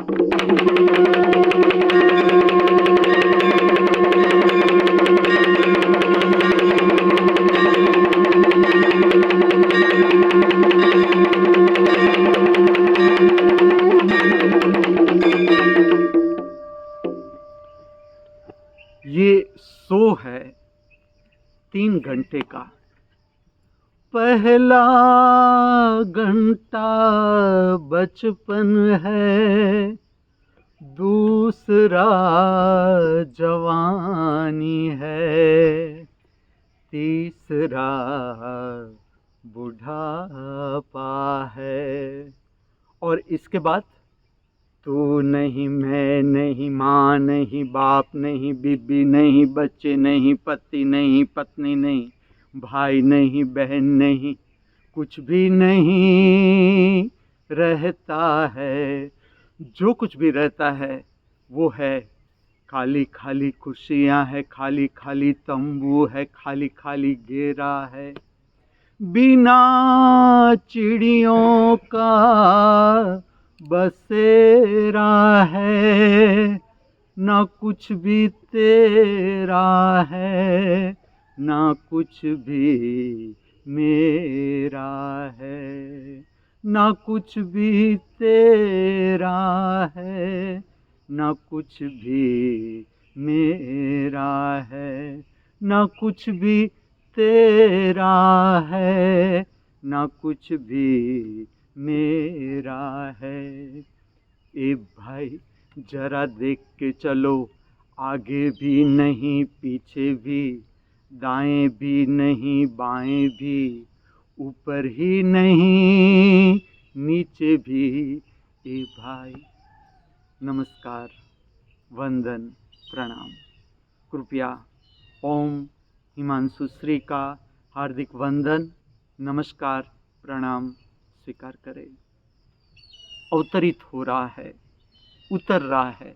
ये शो है 3 घंटे का। पहला घंटा बचपन है, दूसरा जवानी है, तीसरा बुढ़ापा है। और इसके बाद तू नहीं, मैं नहीं, माँ नहीं, बाप नहीं, बीबी नहीं, बच्चे नहीं, पति नहीं, पत्नी नहीं, भाई नहीं, बहन नहीं, कुछ भी नहीं रहता है। जो कुछ भी रहता है वो है खाली खाली कुर्सियाँ है, खाली खाली तंबू है, खाली खाली घेरा है, बिना चिड़ियों का बसेरा है। ना कुछ भी तेरा है, ना कुछ भी मेरा है, ना कुछ भी तेरा है, ना कुछ भी मेरा है, ना कुछ भी तेरा है, ना कुछ भी मेरा है। ए भाई जरा देख के चलो, आगे भी नहीं पीछे भी, दाएं भी नहीं बाएं भी, ऊपर ही नहीं नीचे भी। ए भाई नमस्कार, वंदन, प्रणाम। कृपया ओम हिमांशु श्री का हार्दिक वंदन, नमस्कार, प्रणाम स्वीकार करें। अवतरित हो रहा है, उतर रहा है,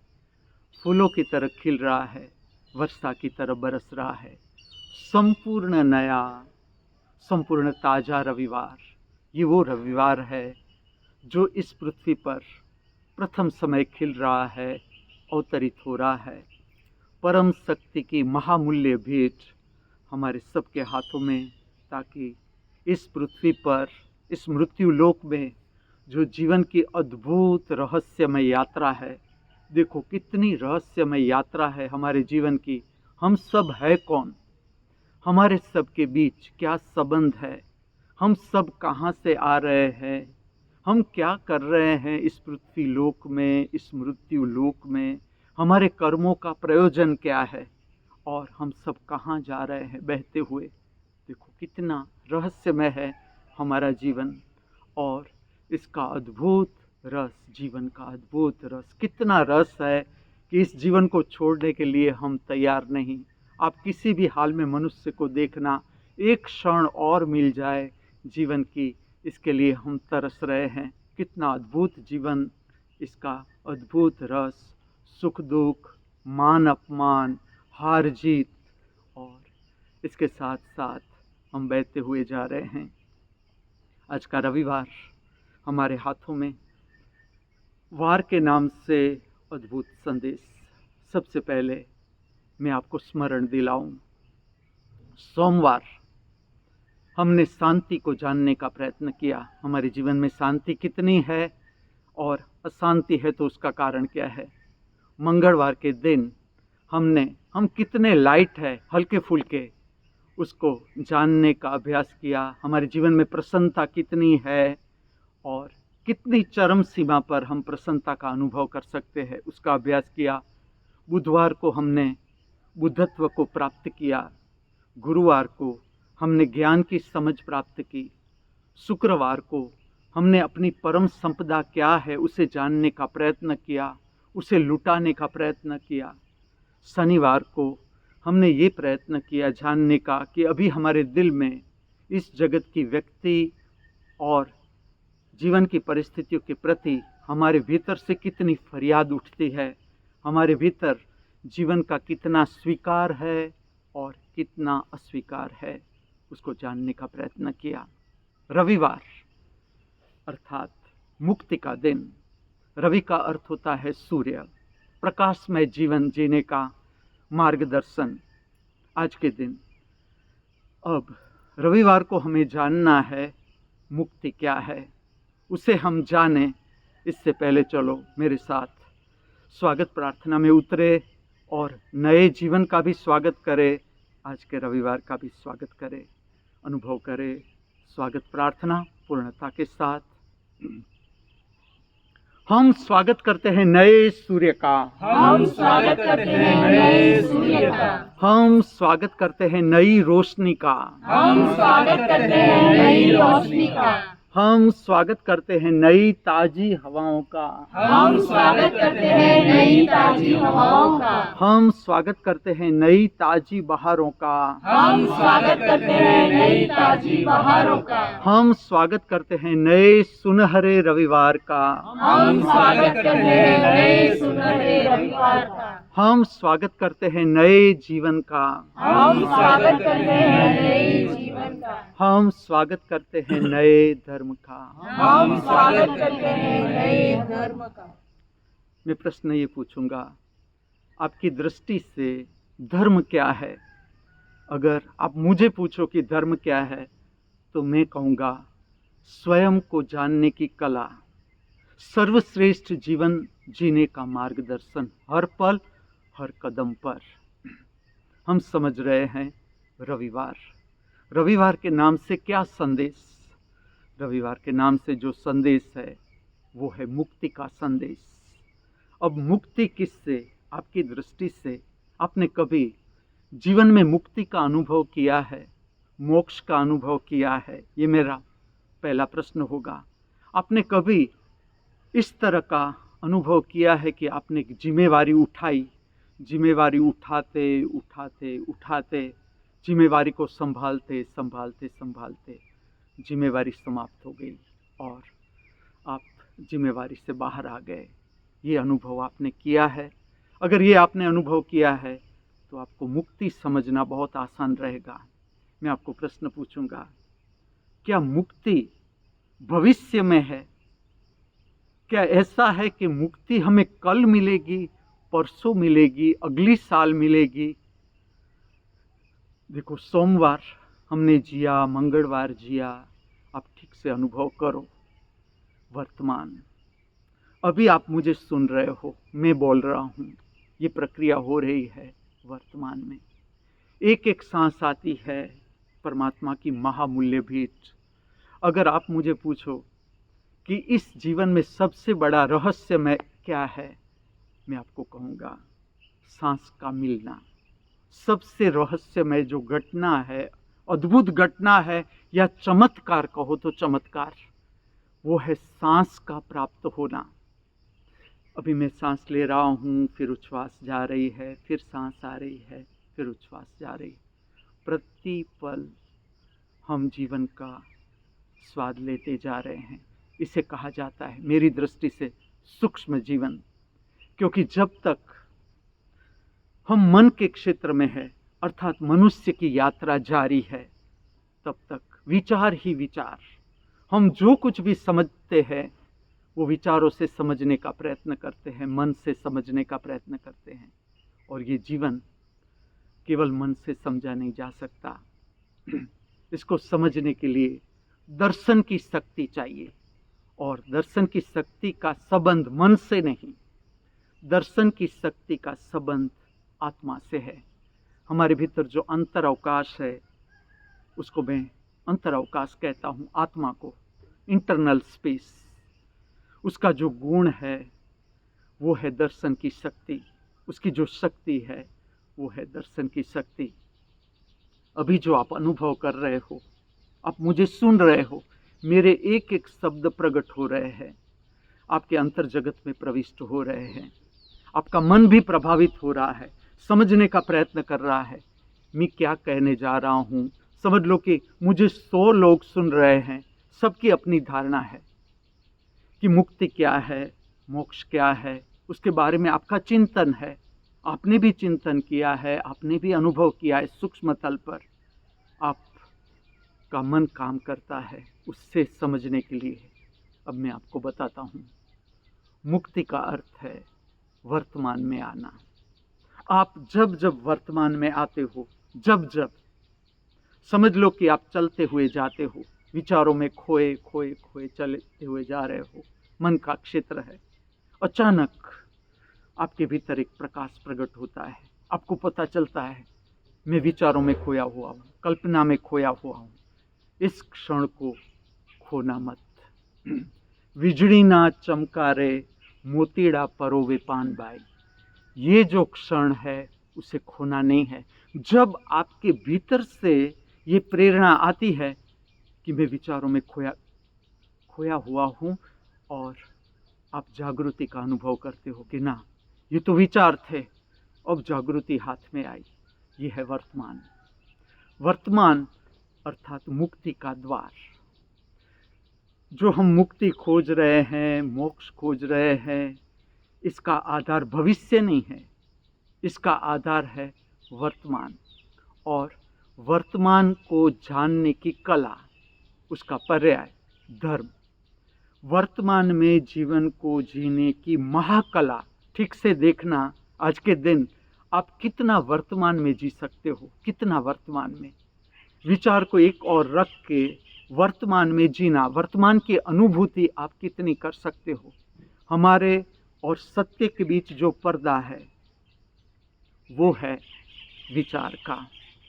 फूलों की तरह खिल रहा है, वर्षा की तरह बरस रहा है। संपूर्ण नया, संपूर्ण ताजा रविवार। ये वो रविवार है जो इस पृथ्वी पर प्रथम समय खिल रहा है, अवतरित हो रहा है। परम शक्ति की महामूल्य भेंट हमारे सबके हाथों में, ताकि इस पृथ्वी पर, इस मृत्यु लोक में जो जीवन की अद्भुत रहस्यमय यात्रा है, देखो कितनी रहस्यमय यात्रा है हमारे जीवन की। हम सब है कौन, हमारे सब के बीच क्या संबंध है, हम सब कहाँ से आ रहे हैं, हम क्या कर रहे हैं इस पृथ्वी लोक में, इस मृत्यु लोक में, हमारे कर्मों का प्रयोजन क्या है, और हम सब कहाँ जा रहे हैं बहते हुए। देखो कितना रहस्यमय है हमारा जीवन, और इसका अद्भुत रस, जीवन का अद्भुत रस, कितना रस है कि इस जीवन को छोड़ने के लिए हम तैयार नहीं। आप किसी भी हाल में मनुष्य को देखना, एक क्षण और मिल जाए जीवन की, इसके लिए हम तरस रहे हैं। कितना अद्भुत जीवन, इसका अद्भुत रस, सुख दुख, मान अपमान, हार जीत, और इसके साथ साथ हम बहते हुए जा रहे हैं। आज का रविवार हमारे हाथों में, वार के नाम से अद्भुत संदेश। सबसे पहले मैं आपको स्मरण दिलाऊं, सोमवार हमने शांति को जानने का प्रयत्न किया। हमारे जीवन में शांति कितनी है और अशांति है तो उसका कारण क्या है। मंगलवार के दिन हम कितने लाइट है, हल्के फुल्के, उसको जानने का अभ्यास किया। हमारे जीवन में प्रसन्नता कितनी है और कितनी चरम सीमा पर हम प्रसन्नता का अनुभव कर सकते हैं, उसका अभ्यास किया। बुधवार को हमने बुद्धत्व को प्राप्त किया। गुरुवार को हमने ज्ञान की समझ प्राप्त की। शुक्रवार को हमने अपनी परम संपदा क्या है उसे जानने का प्रयत्न किया, उसे लुटाने का प्रयत्न किया। शनिवार को हमने ये प्रयत्न किया जानने का कि अभी हमारे दिल में इस जगत की व्यक्ति और जीवन की परिस्थितियों के प्रति हमारे भीतर से कितनी फरियाद उठती है, हमारे भीतर जीवन का कितना स्वीकार है और कितना अस्वीकार है, उसको जानने का प्रयत्न किया। रविवार अर्थात मुक्ति का दिन, रवि का अर्थ होता है सूर्य, प्रकाशमय जीवन जीने का मार्गदर्शन। आज के दिन अब रविवार को हमें जानना है मुक्ति क्या है, उसे हम जानें। इससे पहले चलो मेरे साथ स्वागत प्रार्थना में उतरे और नए जीवन का भी स्वागत करें, आज के रविवार का भी स्वागत करें, अनुभव करें। स्वागत प्रार्थना पूर्णता के साथ। हम स्वागत करते हैं नए सूर्य का, हम स्वागत करते हैं नए सूर्य का, हम स्वागत करते हैं नई रोशनी का, हम स्वागत करते हैं नई रोशनी का, हम स्वागत करते हैं नई ताजी हवाओं का, हम स्वागत करते हैं नई ताजी हवाओं का, हम स्वागत करते हैं नई ताजी बहारों का, हम स्वागत करते हैं नई ताजी बहारों का, हम स्वागत करते हैं नए सुनहरे रविवार का, हम स्वागत करते हैं नए सुनहरे रविवार का, हम स्वागत करते हैं नए जीवन का, हम स्वागत करते हैं नए जीवन का, हम स्वागत करते हैं नए धर्म का। हम स्वागत करते हैं नए धर्म का। मैं प्रश्न ये पूछूंगा, आपकी दृष्टि से धर्म क्या है? अगर आप मुझे पूछो कि धर्म क्या है, तो मैं कहूँगा स्वयं को जानने की कला, सर्वश्रेष्ठ जीवन जीने का मार्गदर्शन, हर पल हर कदम पर। हम समझ रहे हैं रविवार, रविवार के नाम से क्या संदेश? रविवार के नाम से जो संदेश है वो है मुक्ति का संदेश। अब मुक्ति किससे? आपकी दृष्टि से आपने कभी जीवन में मुक्ति का अनुभव किया है, मोक्ष का अनुभव किया है? ये मेरा पहला प्रश्न होगा। आपने कभी इस तरह का अनुभव किया है कि आपने एक जिम्मेवारी उठाई, जिम्मेवारी उठाते उठाते उठाते जिम्मेवारी को संभालते संभालते संभालते जिम्मेवारी समाप्त हो गई और आप जिम्मेवारी से बाहर आ गए? ये अनुभव आपने किया है? अगर ये आपने अनुभव किया है तो आपको मुक्ति समझना बहुत आसान रहेगा। मैं आपको प्रश्न पूछूंगा, क्या मुक्ति भविष्य में है? क्या ऐसा है कि मुक्ति हमें कल मिलेगी, परसों मिलेगी, अगली साल मिलेगी? देखो, सोमवार हमने जिया, मंगलवार जिया, आप ठीक से अनुभव करो वर्तमान। अभी आप मुझे सुन रहे हो, मैं बोल रहा हूँ, ये प्रक्रिया हो रही है वर्तमान में। एक एक सांस आती है परमात्मा की महामूल्य भेंट। अगर आप मुझे पूछो कि इस जीवन में सबसे बड़ा रहस्यमय क्या है, मैं आपको कहूँगा सांस का मिलना। सबसे रहस्यमय जो घटना है, अद्भुत घटना है, या चमत्कार कहो तो चमत्कार, वो है सांस का प्राप्त होना। अभी मैं सांस ले रहा हूँ, फिर उच्छ्वास जा रही है, फिर सांस आ रही है, फिर उच्छ्वास जा रही है। प्रति पल हम जीवन का स्वाद लेते जा रहे हैं। इसे कहा जाता है मेरी दृष्टि से सूक्ष्म जीवन, क्योंकि जब तक हम मन के क्षेत्र में है, अर्थात मनुष्य की यात्रा जारी है, तब तक विचार ही विचार। हम जो कुछ भी समझते हैं वो विचारों से समझने का प्रयत्न करते हैं, मन से समझने का प्रयत्न करते हैं, और ये जीवन केवल मन से समझा नहीं जा सकता। इसको समझने के लिए दर्शन की शक्ति चाहिए, और दर्शन की शक्ति का संबंध मन से नहीं, दर्शन की शक्ति का संबंध आत्मा से है। हमारे भीतर जो अंतर अवकाश है, उसको मैं अंतर अवकाश कहता हूँ, आत्मा को, इंटरनल स्पेस। उसका जो गुण है वो है दर्शन की शक्ति, उसकी जो शक्ति है वो है दर्शन की शक्ति। अभी जो आप अनुभव कर रहे हो, आप मुझे सुन रहे हो, मेरे एक एक शब्द प्रकट हो रहे हैं, आपके अंतर जगत में प्रविष्ट हो रहे हैं। आपका मन भी प्रभावित हो रहा है, समझने का प्रयत्न कर रहा है मैं क्या कहने जा रहा हूँ। समझ लो कि मुझे 100 लोग सुन रहे हैं, सबकी अपनी धारणा है कि मुक्ति क्या है, मोक्ष क्या है, उसके बारे में आपका चिंतन है। आपने भी चिंतन किया है, आपने भी अनुभव किया है सूक्ष्म तल पर। आपका मन काम करता है उससे समझने के लिए। अब मैं आपको बताता हूँ, मुक्ति का अर्थ है वर्तमान में आना। आप जब जब वर्तमान में आते हो, जब जब समझ लो कि आप चलते हुए जाते हो, विचारों में खोए खोए खोए चलते हुए जा रहे हो, मन का क्षेत्र है, अचानक आपके भीतर एक प्रकाश प्रकट होता है। आपको पता चलता है मैं विचारों में खोया हुआ हूँ, कल्पना में खोया हुआ हूँ। इस क्षण को खोना मत। વીજળી ના ચમકારે मोतीड़ा परोवे पान बाई। ये जो क्षण है उसे खोना नहीं है। जब आपके भीतर से ये प्रेरणा आती है कि मैं विचारों में खोया हुआ हूँ, और आप जागृति का अनुभव करते हो कि ना, ये तो विचार थे, अब जागृति हाथ में आई। ये है वर्तमान। वर्तमान अर्थात मुक्ति का द्वार। जो हम मुक्ति खोज रहे हैं, मोक्ष खोज रहे हैं, इसका आधार भविष्य नहीं है, इसका आधार है वर्तमान। और वर्तमान को जानने की कला, उसका पर्याय धर्म। वर्तमान में जीवन को जीने की महाकला। ठीक से देखना, आज के दिन आप कितना वर्तमान में जी सकते हो, कितना वर्तमान में। विचार को एक और रख के वर्तमान में जीना, वर्तमान की अनुभूति आप कितनी कर सकते हो। हमारे और सत्य के बीच जो पर्दा है वो है विचार का।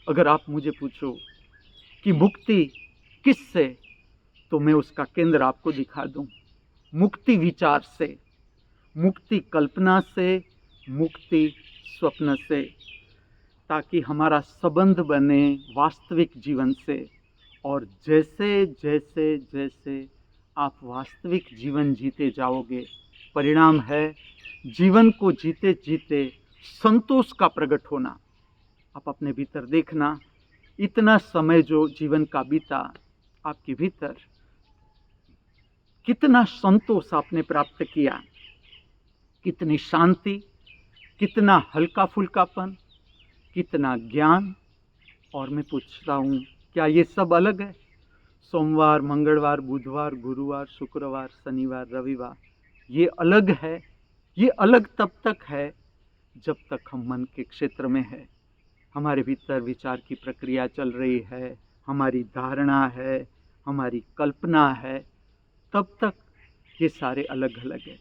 अगर आप मुझे पूछो कि मुक्ति किससे, तो मैं उसका केंद्र आपको दिखा दूं। मुक्ति विचार से, मुक्ति कल्पना से, मुक्ति स्वप्न से, ताकि हमारा संबंध बने वास्तविक जीवन से। और जैसे जैसे जैसे आप वास्तविक जीवन जीते जाओगे, परिणाम है जीवन को जीते जीते संतोष का प्रकट होना। आप अपने भीतर देखना, इतना समय जो जीवन का बीता आपके भीतर, कितना संतोष आपने प्राप्त किया, कितनी शांति, कितना हल्का फुल्कापन, कितना ज्ञान। और मैं पूछता हूँ, क्या ये सब अलग है? सोमवार, मंगलवार, बुधवार, गुरुवार, शुक्रवार, शनिवार, रविवार, ये अलग है? ये अलग तब तक है जब तक हम मन के क्षेत्र में है, हमारे भीतर विचार की प्रक्रिया चल रही है, हमारी धारणा है, हमारी कल्पना है, तब तक ये सारे अलग अलग है।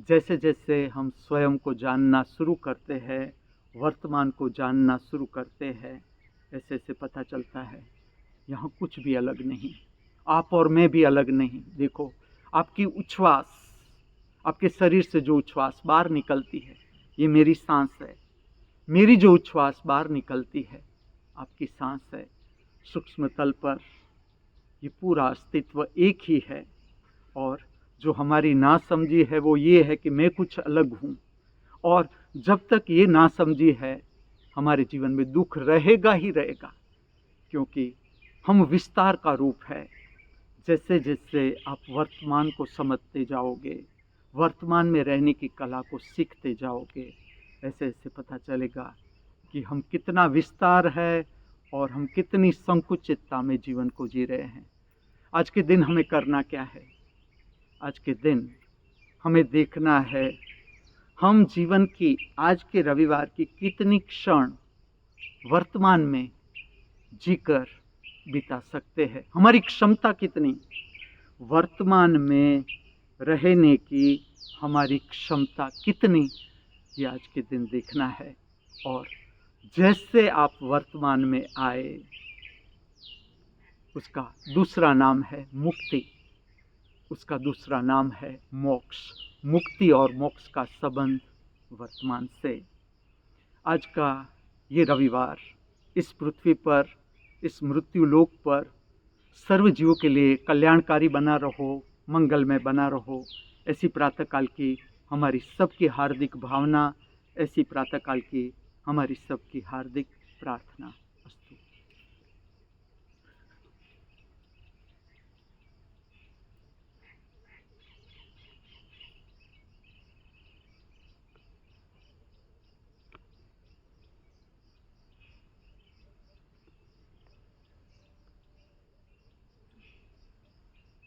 जैसे जैसे हम स्वयं को जानना शुरू करते हैं, वर्तमान को जानना शुरू करते हैं, ऐसे ऐसे पता चलता है यहाँ कुछ भी अलग नहीं, आप और मैं भी अलग नहीं। देखो, आपकी उच्छ्वास, आपके शरीर से जो उच्छ्वास बाहर निकलती है, ये मेरी सांस है। मेरी जो उच्छ्वास बाहर निकलती है, आपकी सांस है। सूक्ष्म तल पर ये पूरा अस्तित्व एक ही है। और जो हमारी नासमझी है वो ये है कि मैं कुछ अलग हूँ। और जब तक ये नासमझी है, हमारे जीवन में दुख रहेगा ही रहेगा, क्योंकि हम विस्तार का रूप है। जैसे जैसे आप वर्तमान को समझते जाओगे, वर्तमान में रहने की कला को सीखते जाओगे, ऐसे ऐसे पता चलेगा कि हम कितना विस्तार है और हम कितनी संकुचितता में जीवन को जी रहे हैं। आज के दिन हमें करना क्या है? आज के दिन हमें देखना है हम जीवन की, आज के रविवार की कितनी क्षण वर्तमान में जीकर बिता सकते हैं। हमारी क्षमता कितनी, वर्तमान में रहने की हमारी क्षमता कितनी, ये आज के दिन देखना है। और जैसे आप वर्तमान में आए, उसका दूसरा नाम है मुक्ति, उसका दूसरा नाम है मोक्ष। मुक्ति और मोक्ष का संबंध वर्तमान से। आज का ये रविवार इस पृथ्वी पर, इस मृत्यु लोक पर सर्व जीवों के लिए कल्याणकारी बना रहो, मंगलमय बना रहो, ऐसी प्रातःकाल की हमारी सबकी हार्दिक भावना, ऐसी प्रातःकाल की हमारी सबकी हार्दिक प्रार्थना। अस्तु।